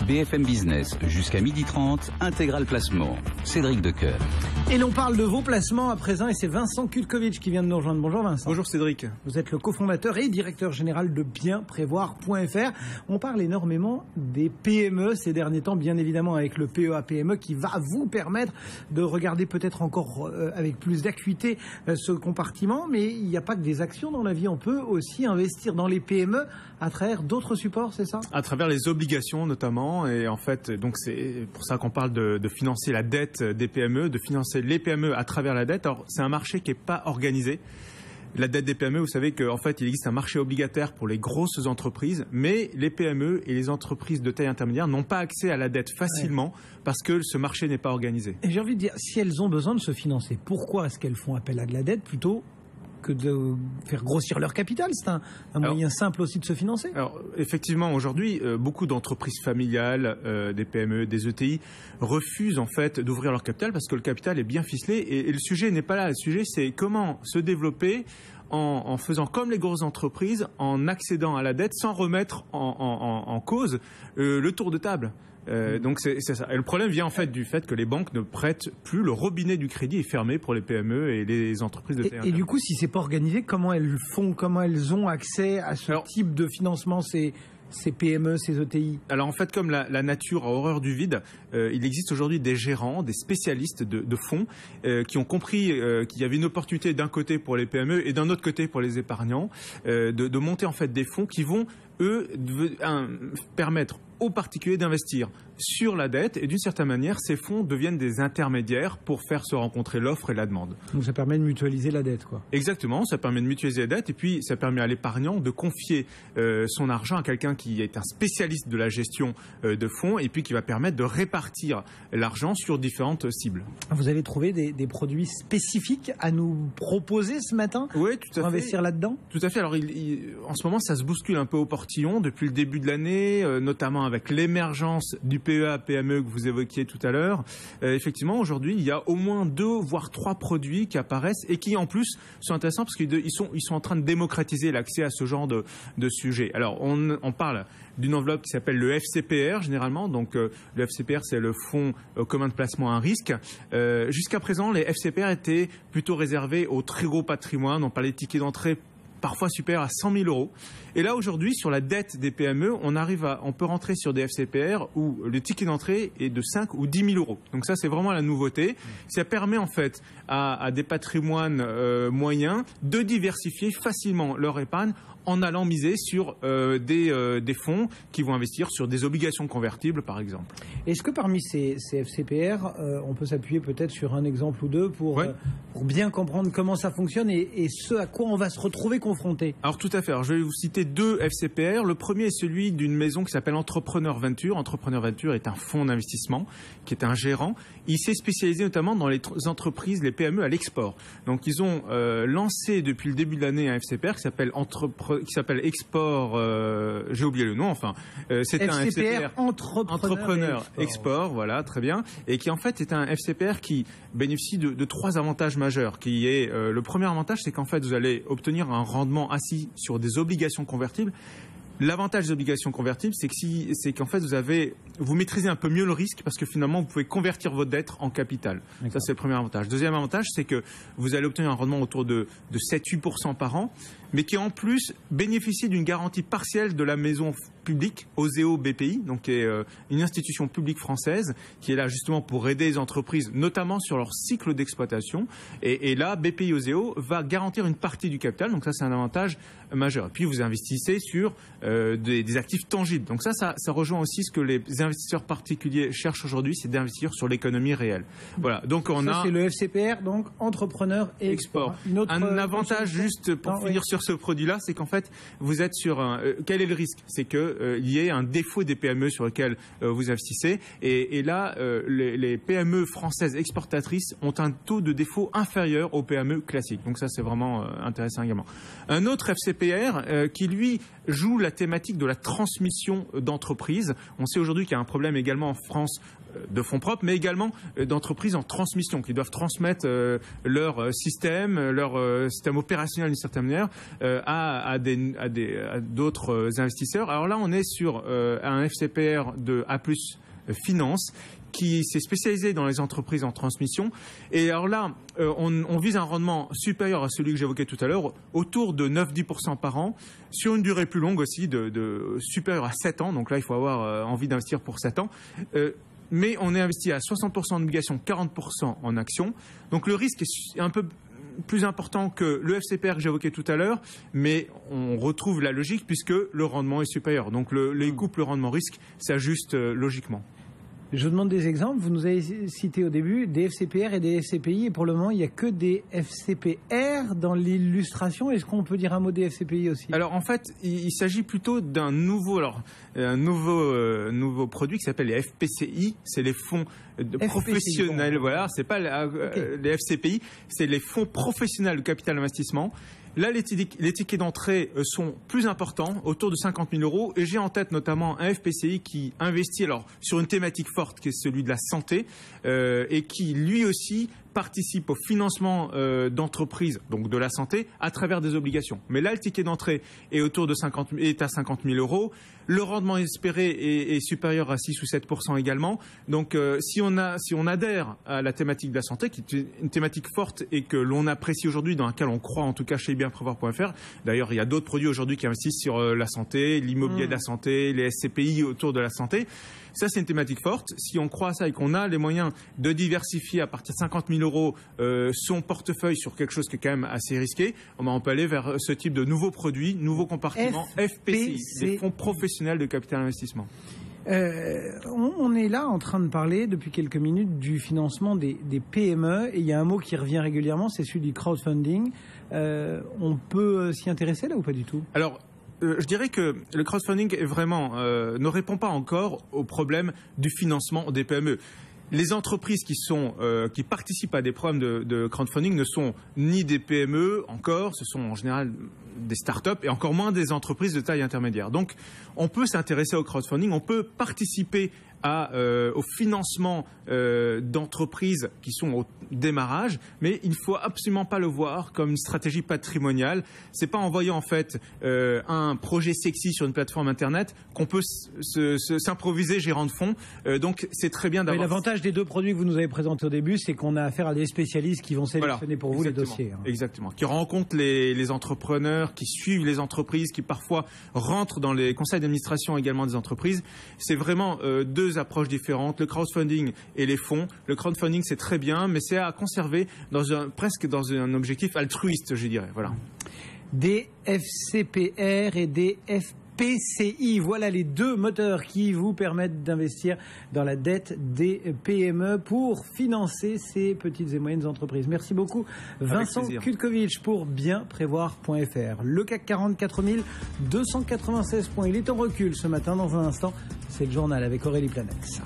BFM Business, jusqu'à 12h30, Intégral Placement. Cédric Decoeur. Et l'on parle de vos placements à présent et c'est Vincent Kutkovitch qui vient de nous rejoindre. Bonjour Vincent. Bonjour Cédric. Vous êtes le cofondateur et directeur général de bienprévoir.fr. On parle énormément des PME ces derniers temps, bien évidemment avec le PEA-PME qui va vous permettre de regarder peut-être encore avec plus d'acuité ce compartiment. Mais il n'y a pas que des actions dans la vie, on peut aussi investir dans les PME à travers d'autres supports, c'est ça? À travers les obligations notamment, et en fait, donc c'est pour ça qu'on parle de financer la dette des PME, de financer les PME à travers la dette. Alors c'est un marché qui n'est pas organisé. La dette des PME, vous savez qu'en fait, il existe un marché obligataire pour les grosses entreprises, mais les PME et les entreprises de taille intermédiaire n'ont pas accès à la dette facilement parce que ce marché n'est pas organisé. Et j'ai envie de dire, si elles ont besoin de se financer, pourquoi est-ce qu'elles font appel à de la dette plutôt que de faire grossir leur capital? C'est un moyen simple aussi de se financer. Alors, effectivement, aujourd'hui, beaucoup d'entreprises familiales, des PME, des ETI, refusent en fait d'ouvrir leur capital parce que le capital est bien ficelé et le sujet n'est pas là. Le sujet, c'est comment se développer en faisant comme les grosses entreprises, en accédant à la dette sans remettre en cause le tour de table. Donc c'est ça. Et le problème vient en fait du fait que les banques ne prêtent plus, le robinet du crédit est fermé pour les PME et les entreprises de taille intermédiaire. Et du coup, si c'est pas organisé, comment elles ont accès à ce type de financement, ces PME, ces ETI? Alors en fait, comme la nature a horreur du vide, il existe aujourd'hui des gérants, des spécialistes de fonds qui ont compris qu'il y avait une opportunité d'un côté pour les PME et d'un autre côté pour les épargnants de monter en fait des fonds qui vont permettre aux particuliers d'investir sur la dette et d'une certaine manière, ces fonds deviennent des intermédiaires pour faire se rencontrer l'offre et la demande. Donc ça permet de mutualiser la dette, quoi. Exactement, ça permet de mutualiser la dette et puis ça permet à l'épargnant de confier son argent à quelqu'un qui est un spécialiste de la gestion de fonds et puis qui va permettre de répartir l'argent sur différentes cibles. Vous avez trouvé des produits spécifiques à nous proposer ce matin? Oui, tout à fait. Pour investir là-dedans? Tout à fait. Alors en ce moment, ça se bouscule un peu au portillon depuis le début de l'année, notamment avec l'émergence du PEA-PME que vous évoquiez tout à l'heure. Effectivement, aujourd'hui, il y a au moins 2 voire 3 produits qui apparaissent et qui en plus sont intéressants parce qu'ils sont en train de démocratiser l'accès à ce genre de sujet. Alors, on parle d'une enveloppe qui s'appelle le FCPR généralement. Donc, le FCPR, c'est le Fonds commun de placement à risque. Jusqu'à présent, les FCPR étaient plutôt réservés au très gros patrimoine. On parlait de tickets d'entrée parfois supérieur à 100 000 euros. Et là, aujourd'hui, sur la dette des PME, on peut rentrer sur des FCPR où le ticket d'entrée est de 5 ou 10 000 euros. Donc ça, c'est vraiment la nouveauté. Ça permet en fait à des patrimoines moyens de diversifier facilement leur épargne en allant miser sur des fonds qui vont investir sur des obligations convertibles, par exemple. Est-ce que parmi ces FCPR, on peut s'appuyer peut-être sur un exemple ou deux pour bien comprendre comment ça fonctionne et ce à quoi on va se retrouver confronté? Alors tout à fait. Alors, je vais vous citer 2 FCPR. Le premier est celui d'une maison qui s'appelle Entrepreneur Venture. Entrepreneur Venture est un fonds d'investissement qui est un gérant. Il s'est spécialisé notamment dans les entreprises, les PME à l'export. Donc ils ont lancé depuis le début de l'année un FCPR qui s'appelle Export, j'ai oublié le nom, enfin, c'est un FCPR Entrepreneur Export, voilà, très bien, et qui en fait est un FCPR qui bénéficie de 3 avantages majeurs, qui est, le premier avantage, c'est qu'en fait, vous allez obtenir un rendement assis sur des obligations convertibles. L'avantage des obligations convertibles, c'est qu'en fait, vous maîtrisez un peu mieux le risque parce que finalement, vous pouvez convertir votre dette en capital. Ça, c'est le premier avantage. Deuxième avantage, c'est que vous allez obtenir un rendement autour de 7-8% par an, mais qui en plus bénéficie d'une garantie partielle de la maison publique, Oseo BPI, donc qui est une institution publique française qui est là justement pour aider les entreprises, notamment sur leur cycle d'exploitation. Et là, BPI Oseo va garantir une partie du capital, donc ça, c'est un avantage majeur. Et puis, vous investissez sur des actifs tangibles. Donc ça rejoint aussi ce que les investisseurs particuliers cherchent aujourd'hui, c'est d'investir sur l'économie réelle. Voilà. Donc c'est le FCPR, donc entrepreneur et export. Un avantage juste pour finir sur ce produit-là, c'est qu'en fait, vous êtes sur quel est le risque? C'est que il y ait un défaut des PME sur lesquelles vous investissez. Et là, les PME françaises exportatrices ont un taux de défaut inférieur aux PME classiques. Donc ça, c'est vraiment intéressant également. Un autre FCPR qui, lui, joue la thématique de la transmission d'entreprises. On sait aujourd'hui qu'il y a un problème également en France de fonds propres, mais également d'entreprises en transmission qui doivent transmettre leur système opérationnel d'une certaine manière. à d'autres investisseurs. Alors là, on est sur un FCPR de A+ Finance qui s'est spécialisé dans les entreprises en transmission. Et alors là, on vise un rendement supérieur à celui que j'évoquais tout à l'heure, autour de 9-10% par an, sur une durée plus longue aussi, de supérieure à 7 ans. Donc là, il faut avoir envie d'investir pour 7 ans. Mais on est investi à 60% en obligations, 40% en actions. Donc le risque est un peu plus important que le FCPR que j'évoquais tout à l'heure, mais on retrouve la logique puisque le rendement est supérieur. Donc les couples rendement-risque s'ajustent logiquement. Je vous demande des exemples. Vous nous avez cité au début des FCPR et des FCPI, et pour le moment, il n'y a que des FCPR dans l'illustration. Est-ce qu'on peut dire un mot des FCPI aussi? Alors en fait, il s'agit plutôt d'un nouveau produit qui s'appelle les FPCI. C'est les fonds professionnels. Voilà, c'est pas les FCPI, c'est les fonds professionnels de capital investissement. Là, les tickets d'entrée sont plus importants, autour de 50 000 €. Et j'ai en tête notamment un FPCI qui investit sur une thématique forte qui est celui de la santé et qui lui aussi participe au financement d'entreprises, donc de la santé, à travers des obligations. Mais là, le ticket d'entrée est à 50 000 €. Le rendement espéré est supérieur à 6 ou 7% également. Donc, si on adhère à la thématique de la santé, qui est une thématique forte et que l'on apprécie aujourd'hui, dans laquelle on croit en tout cas chez bienprévoir.fr. D'ailleurs, il y a d'autres produits aujourd'hui qui investissent sur la santé, l'immobilier de la santé, les SCPI autour de la santé. Ça, c'est une thématique forte. Si on croit à ça et qu'on a les moyens de diversifier à partir de 50 000 € son portefeuille sur quelque chose qui est quand même assez risqué, on peut aller vers ce type de nouveaux produits, nouveaux compartiments, FPCI, des fonds professionnels de capital investissement. On est là en train de parler depuis quelques minutes du financement des PME, et il y a un mot qui revient régulièrement, c'est celui du crowdfunding. On peut s'y intéresser là ou pas du tout? Alors, je dirais que le crowdfunding est vraiment, ne répond pas encore au problème du financement des PME. Les entreprises qui participent à des programmes de crowdfunding ne sont ni des PME encore, ce sont en général des startups et encore moins des entreprises de taille intermédiaire. Donc, on peut s'intéresser au crowdfunding, on peut participer au financement d'entreprises qui sont au démarrage, mais il ne faut absolument pas le voir comme une stratégie patrimoniale. C'est pas en voyant en fait un projet sexy sur une plateforme internet qu'on peut s'improviser gérant de fonds. Donc c'est très bien d'avoir. L'avantage des deux produits que vous nous avez présentés au début, c'est qu'on a affaire à des spécialistes qui vont sélectionner pour vous les dossiers. Exactement. Qui rencontrent les entrepreneurs, qui suivent les entreprises, qui parfois rentrent dans les conseils d'administration également des entreprises. C'est vraiment deux approches différentes, le crowdfunding et les fonds. Le crowdfunding, c'est très bien, mais c'est à conserver presque dans un objectif altruiste, je dirais. Voilà. Des FCPR et des FPCI, voilà les deux moteurs qui vous permettent d'investir dans la dette des PME pour financer ces petites et moyennes entreprises. Merci beaucoup Vincent Kutkovich pour bienprévoir.fr. Le CAC 40, 4296 points. Il est en recul ce matin. Dans un instant, c'est le journal avec Aurélie Planex.